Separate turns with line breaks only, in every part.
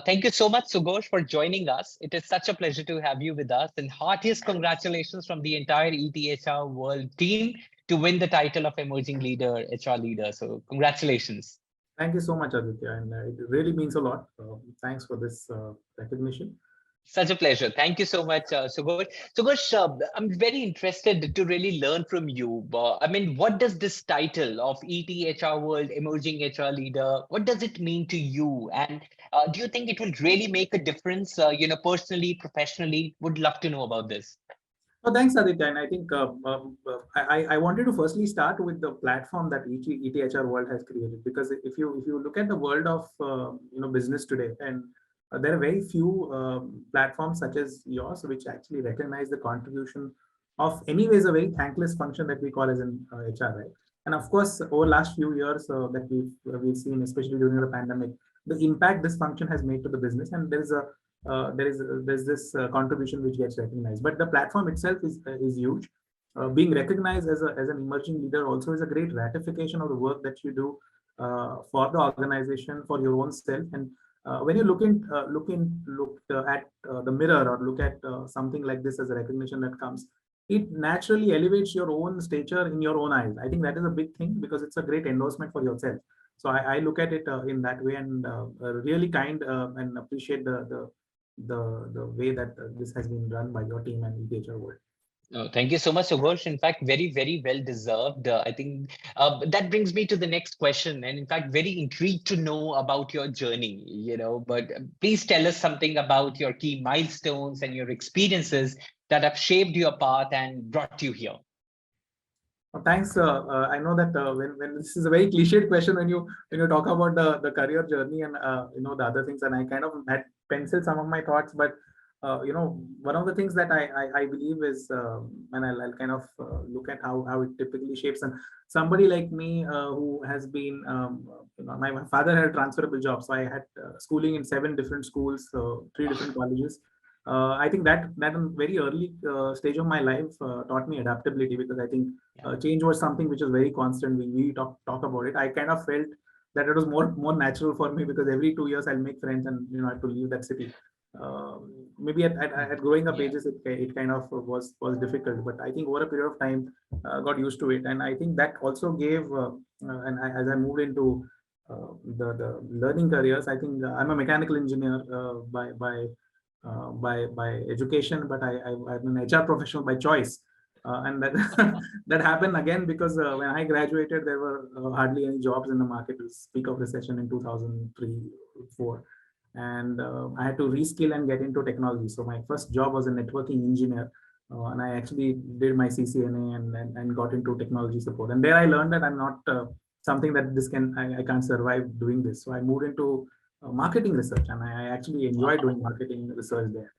Thank you so much, Sughosh, for joining us. It is such a pleasure to have you with us. And heartiest congratulations from the entire ETHR World team to win the title of Emerging Leader, HR Leader. So congratulations.
Thank you so much, Aditya, and it really means a lot. Thanks for this recognition.
Such a pleasure. Thank you so much, Sughosh. Sughosh, I'm very interested to really learn from you. I mean, what does this title of ETHR World Emerging HR Leader, what does it mean to you? And do you think it will really make a difference, personally, professionally? Would love to know about this.
Oh, thanks, Aditya. And I think I wanted to firstly start with the platform that ETHR World has created, because if you look at the world of business today, and there are very few platforms such as yours which actually recognize the contribution of, anyways, a very thankless function that we call as an HR, right? And of course, over last few years that we've seen, especially during the pandemic, the impact this function has made to the business, and there's this contribution which gets recognized. But the platform itself is huge. Being recognized as an emerging leader also is a great ratification of the work that you do for the organization, for your own self. And when you look at the mirror, or look at something like this as a recognition that comes, it naturally elevates your own stature in your own eyes. I think that is a big thing, because it's a great endorsement for yourself. So I look at it in that way, and really kind and appreciate the way that this has been run by your team and ETHR World.
Thank you so much, Sughosh. In fact, very, very well deserved. I think that brings me to the next question. And in fact, very intrigued to know about your journey, but please tell us something about your key milestones and your experiences that have shaped your path and brought you here.
Thanks. I know that when this is a very cliched question when you talk about the career journey and the other things, and I kind of had penciled some of my thoughts, but one of the things that I believe is, and I'll kind of look at how it typically shapes. And somebody like me who has been, my father had a transferable job, so I had schooling in 7 different schools, 3 different colleges. I think that very early stage of my life taught me adaptability, because I think change was something which was very constant. We talk about it. I kind of felt that it was more natural for me, because every 2 years I'll make friends, and I have to leave that city. Maybe at growing up ages it kind of was difficult, but I think over a period of time got used to it. And I think that also gave as I moved into the learning careers, I think I'm a mechanical engineer by education, but I'm an HR professional by choice. And that that happened again because when I graduated, there were hardly any jobs in the market, to speak of recession in 2003-04. And I had to reskill and get into technology. So my first job was a networking engineer, and I actually did my CCNA and got into technology support. And there I learned that I'm not something that I can't survive doing this. So I moved into marketing research, and I actually enjoy doing marketing research there.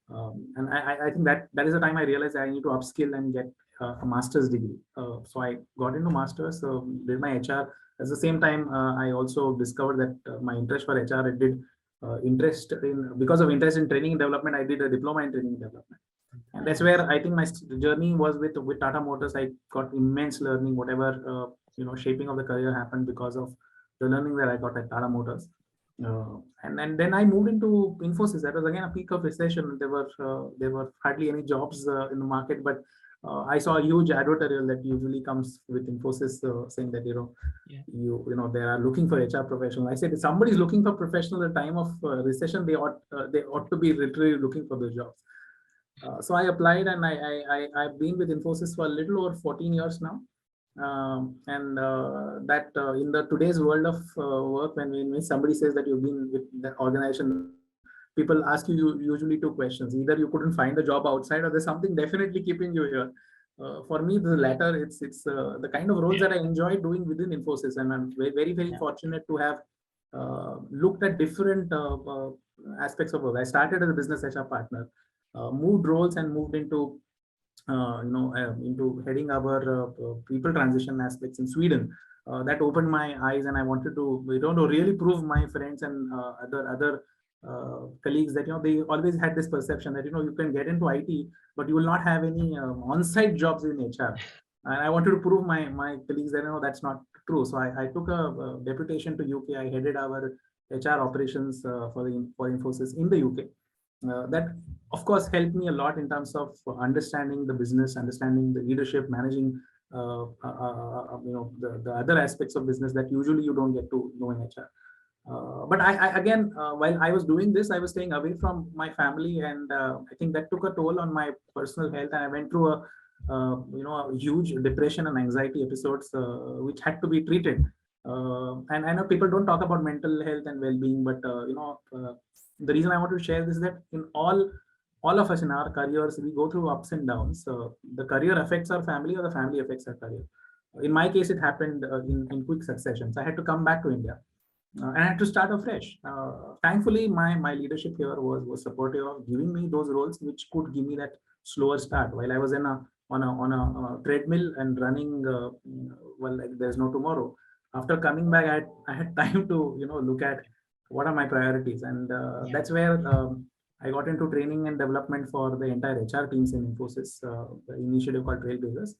And I think that is the time I realized I need to upskill and get a master's degree. So I got into master's, did my HR. At the same time, I also discovered that my interest for HR, it did because of interest in training and development, I did a diploma in training and development. And that's where I think my journey was with Tata Motors. I got immense learning, whatever shaping of the career happened because of the learning that I got at Tata Motors. And then I moved into Infosys. That was again a peak of recession. There were hardly any jobs in the market, but I saw a huge advertorial that usually comes with Infosys saying that they are looking for HR professionals. I said, if somebody is looking for professionals at the time of recession, they ought to be literally looking for those jobs. So I applied, and I've been with Infosys for a little over 14 years now. In the today's world of work, when somebody says that you've been with the organization, people ask you usually 2 questions: either you couldn't find a job outside, or there's something definitely keeping you here. For me, the latter. It's the kind of roles that I enjoy doing within Infosys, and I'm very, very fortunate to have looked at different aspects of work. I started as a business HR partner, moved roles, and moved into heading our people transition aspects in Sweden. That opened my eyes, and I wanted to really prove my friends and other colleagues that they always had this perception that you can get into IT, but you will not have any on-site jobs in HR. And I wanted to prove my colleagues that that's not true. So I took a deputation to UK. I headed our HR operations for Infosys in the UK. That of course helped me a lot in terms of understanding the business, understanding the leadership, managing the other aspects of business that usually you don't get to know in HR. But again, while I was doing this, I was staying away from my family, and I think that took a toll on my personal health. And I went through a huge depression and anxiety episodes, which had to be treated. And I know people don't talk about mental health and well-being, but the reason I want to share this is that in all of us in our careers, we go through ups and downs. The career affects our family, or the family affects our career. In my case, it happened in quick succession. So I had to come back to India, and I had to start afresh. Thankfully, my leadership here was supportive of giving me those roles, which could give me that slower start while I was on a treadmill and running. Well, like there's no tomorrow. After coming back, I had time to look at what are my priorities, and
Yeah.
that's where I got into training and development for the entire HR teams in Infosys, the initiative called Trailblazers.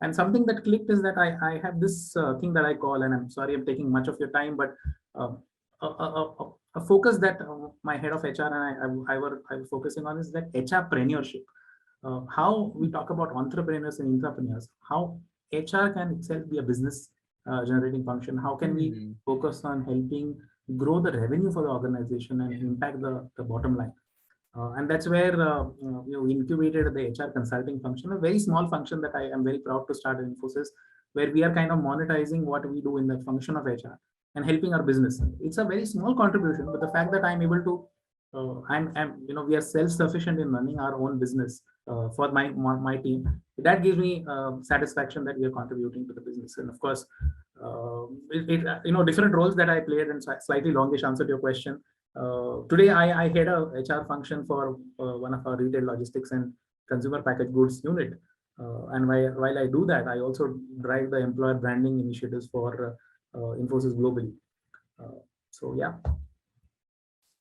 And something that clicked is that I have this thing that I call, and I'm sorry I'm taking much of your time, but um, a focus that my head of HR and I were focusing on is that HRpreneurship. How we talk about entrepreneurs and intrapreneurs, how HR can itself be a business generating function. How can we
Hmm.
focus on helping grow the revenue for the organization and
Yeah.
impact the bottom line? And that's where we incubated the HR consulting function, a very small function that I am very proud to start in Infosys, where we are kind of monetizing what we do in the function of HR and helping our business. It's a very small contribution, but the fact that I'm able to, we are self-sufficient in running our own business for my team. That gives me satisfaction that we are contributing to the business. And of course, different roles that I played, and slightly longish answer to your question. Today, I head a HR function for one of our retail logistics and consumer packaged goods unit. And while I do that, I also drive the employer branding initiatives for Infosys globally. So yeah.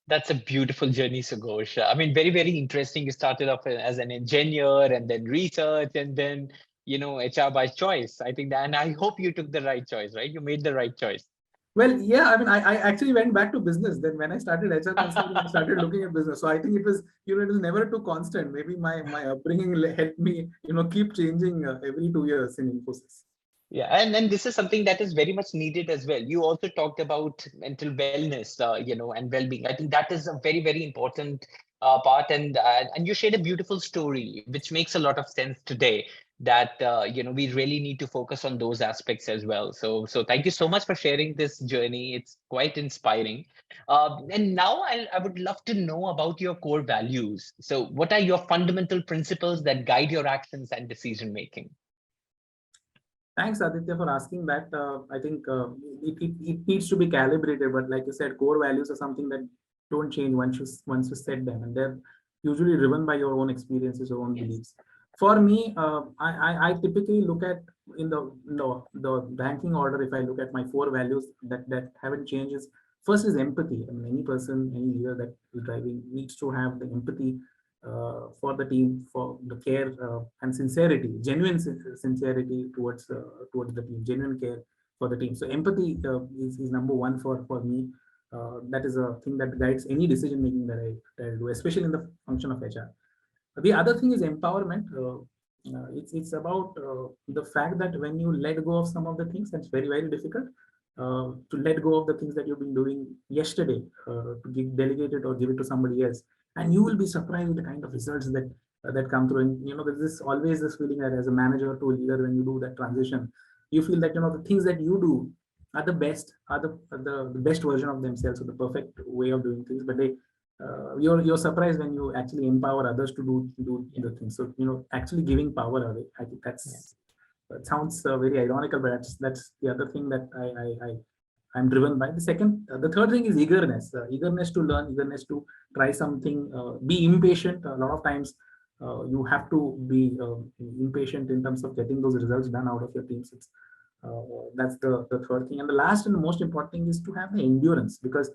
That's a beautiful journey, Sughosh. I mean, very, very interesting. You started off as an engineer and then research and then, HR by choice. I think that, and I hope you took the right choice, right? You made the right choice.
Well, yeah, I mean, I actually went back to business. Then when I started HR consulting, I started looking at business. So I think it was never too constant. Maybe my upbringing helped me, keep changing every 2 years in Infosys.
Yeah, and this is something that is very much needed as well. You also talked about mental wellness, and well-being. I think that is a very, very important part, and you shared a beautiful story, which makes a lot of sense today. That we really need to focus on those aspects as well. So thank you so much for sharing this journey. It's quite inspiring. And now I would love to know about your core values. So what are your fundamental principles that guide your actions and decision making?
Thanks, Aditya, for asking that. I think it needs to be calibrated, but like you said, core values are something that don't change once you set them, and they're usually driven by your own experiences, your own
Yes.
beliefs. For me, I typically look at in the ranking order. If I look at my four values that haven't changed, is first is empathy. I mean, any person, any leader that is driving needs to have the empathy for the team, for the care and sincerity, genuine sincerity towards the team, genuine care for the team. So empathy is number one for me. That is a thing that guides any decision making that I do, especially in the function of HR. The other thing is empowerment. It's about the fact that when you let go of some of the things, that's very, very difficult to let go of the things that you've been doing yesterday, to delegate it or give it to somebody else, and you will be surprised with the kind of results that come through. And there's always this feeling that as a manager to a leader, when you do that transition, you feel that the things that you do are the best, are the best version of themselves, or the perfect way of doing things, but you're surprised when you actually empower others to do
Yeah.
the things. So actually giving power away. I think
Yeah.
that sounds very ironical, but that's the other thing that I'm driven by. The third thing is eagerness. Eagerness to learn, eagerness to try something. Be impatient. A lot of times, you have to be impatient in terms of getting those results done out of your teams. That's the third thing, and the last and the most important thing is to have the endurance, because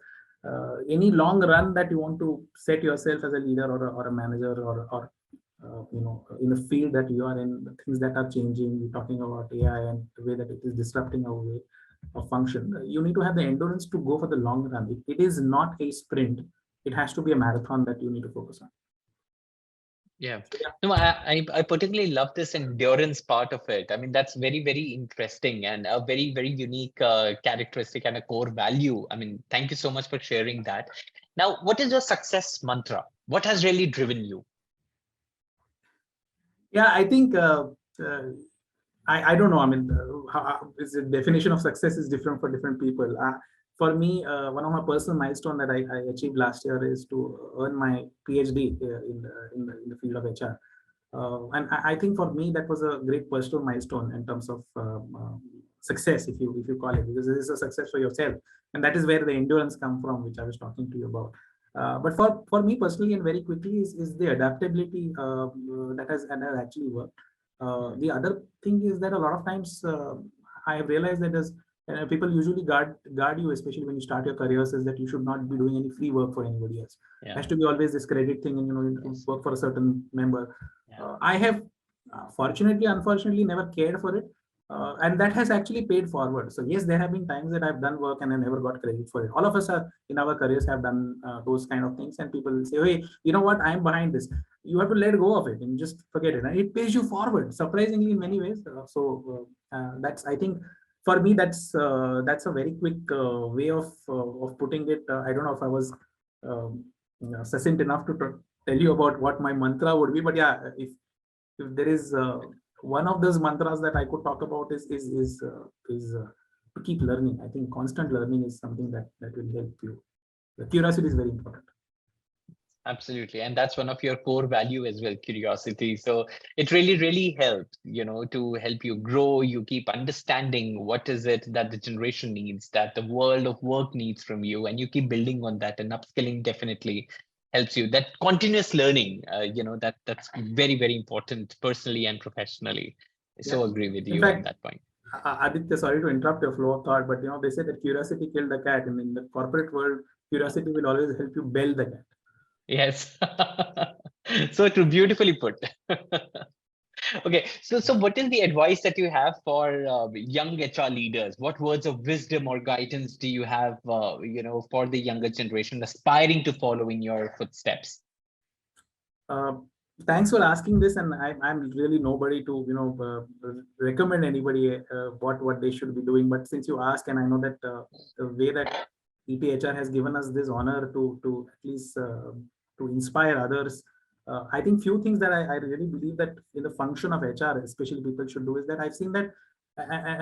any long run that you want to set yourself as a leader or a manager or in the field that you are in, the things that are changing. We're talking about AI and the way that it is disrupting our way. function, you need to have the endurance to go for the long run. It is not a sprint. It has to be a marathon that you need to focus on.
Yeah.
So, yeah.
No, I particularly love this endurance part of it. I mean, that's very, very interesting and a very, very unique characteristic and a core value. I mean, thank you so much for sharing that. Now, what is your success mantra? What has really driven you?
Yeah, I think uh, I don't know. I mean, the definition of success is different for different people. For me, one of my personal milestone that I achieved last year is to earn my PhD in the field of HR. And I think for me that was a great personal milestone in terms of success, if you call it, because this is a success for yourself, and that is where the endurance come from, which I was talking to you about. But for me personally, and very quickly, is the adaptability that has actually worked. The other thing is that a lot of times I have realized that as people usually guard you, especially when you start your career, says that you should not be doing any free work for anybody else. It has to be always this credit thing, and you need to work for a certain member. I have fortunately, unfortunately, never cared for it. And that has actually paid forward. So yes, there have been times that I've done work and I never got credit for it. All of us are in our careers have done those kind of things, and people will say, "Hey, you know what? I'm behind this." You have to let go of it and just forget it. And it pays you forward, surprisingly, in many ways. That's, I think, for me, that's a very quick way of putting it. I don't know if I was succinct enough to tell you about what my mantra would be, but yeah, if there is one of those mantras that I could talk about is to keep learning. I think constant learning is something that will help you. The curiosity is very important.
Absolutely. And that's one of your core value as well, curiosity. So it really, really helps, to help you grow. You keep understanding what is it that the generation needs, that the world of work needs from you, and you keep building on that, and upskilling definitely helps you. That continuous learning, that's very, very important personally and professionally.
Yeah.
So agree with
In
you on
fact,
that point.
Aditya, sorry to interrupt your flow of thought, but they say that curiosity killed the cat, and in the corporate world, curiosity will always help you bell the cat.
Yes. So true, beautifully put. Okay, so what is the advice that you have for young HR leaders? What words of wisdom or guidance do you have, for the younger generation aspiring to follow in your footsteps?
Uh, Thanks for asking this, and I'm really nobody to recommend anybody what they should be doing. But since you ask, and I know that the way that EPHR has given us this honor to at least to inspire others, I think few things that I really believe that in the function of HR, especially people should do, is that I've seen that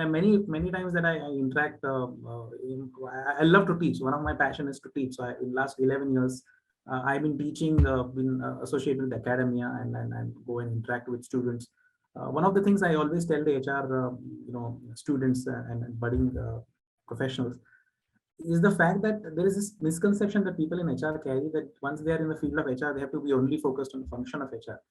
many times that I interact. I love to teach. One of my passion is to teach. So in last 11 years. I've been teaching, been associated with academia, and go and interact with students. One of the things I always tell the HR, students and budding professionals is the fact that there is this misconception that people in HR carry, that once they are in the field of HR, they have to be only focused on the function of HR.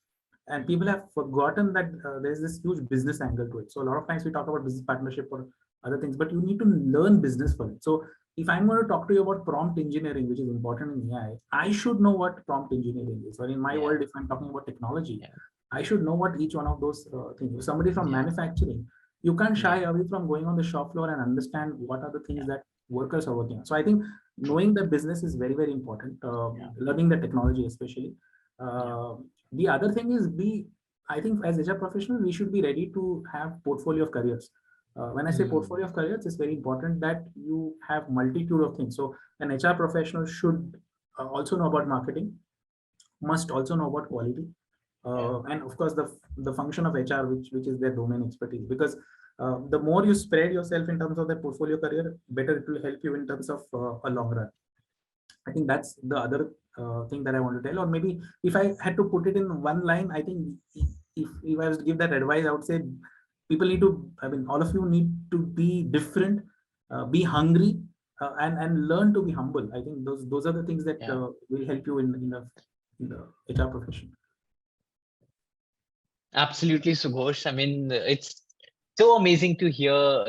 And people have forgotten that there's this huge business angle to it. So a lot of times we talk about business partnership or other things, but you need to learn business for it. So if I'm going to talk to you about prompt engineering, which is important in AI, I should know what prompt engineering is. Or in my world, if I'm talking about technology, I should know what each one of those things. If somebody from manufacturing, you can't shy away from going on the shop floor and understand what are the things that workers are working on. So I think knowing the business is very, very important. Learning the technology, especially. The other thing is I think as HR professional, we should be ready to have portfolio of careers. When I say portfolio of careers, it's very important that you have multitude of things. So an HR professional should also know about marketing, must also know about quality, and of course the function of HR, which is their domain expertise. Because the more you spread yourself in terms of their portfolio career, better it will help you in terms of a long run. I think that's the other thing that I want to tell. Or maybe if I had to put it in one line, I think if I was to give that advice, I would say people need to, I mean, all of you need to be different, be hungry, and learn to be humble. I think those are the things that will help you in the HR profession.
Absolutely, Sughosh. I mean, it's so amazing to hear,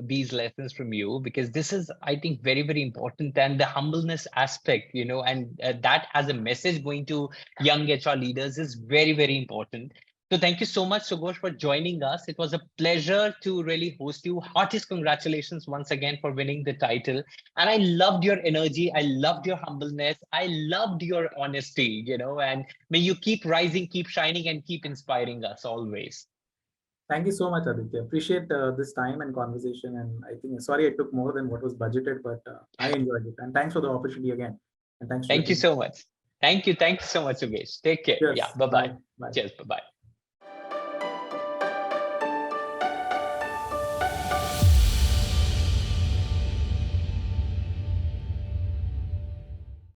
these lessons from you, because this is, I think, very, very important. And the humbleness aspect, and that as a message going to young HR leaders is very, very important. So thank you so much, Sughosh, for joining us. It was a pleasure to really host you. Heartiest congratulations once again for winning the title. And I loved your energy. I loved your humbleness. I loved your honesty, and may you keep rising, keep shining, and keep inspiring us always.
Thank you so much, Aditya. Appreciate this time and conversation. And I think, sorry, I took more than what was budgeted, but I enjoyed it. And thanks for the opportunity again. And thanks to the
Thank you
team.
so much. Thank you. Thank you so much, Sughosh. Take care. Yeah.
Cheers.
Bye-bye.
Bye. Bye.
Cheers. Bye-bye.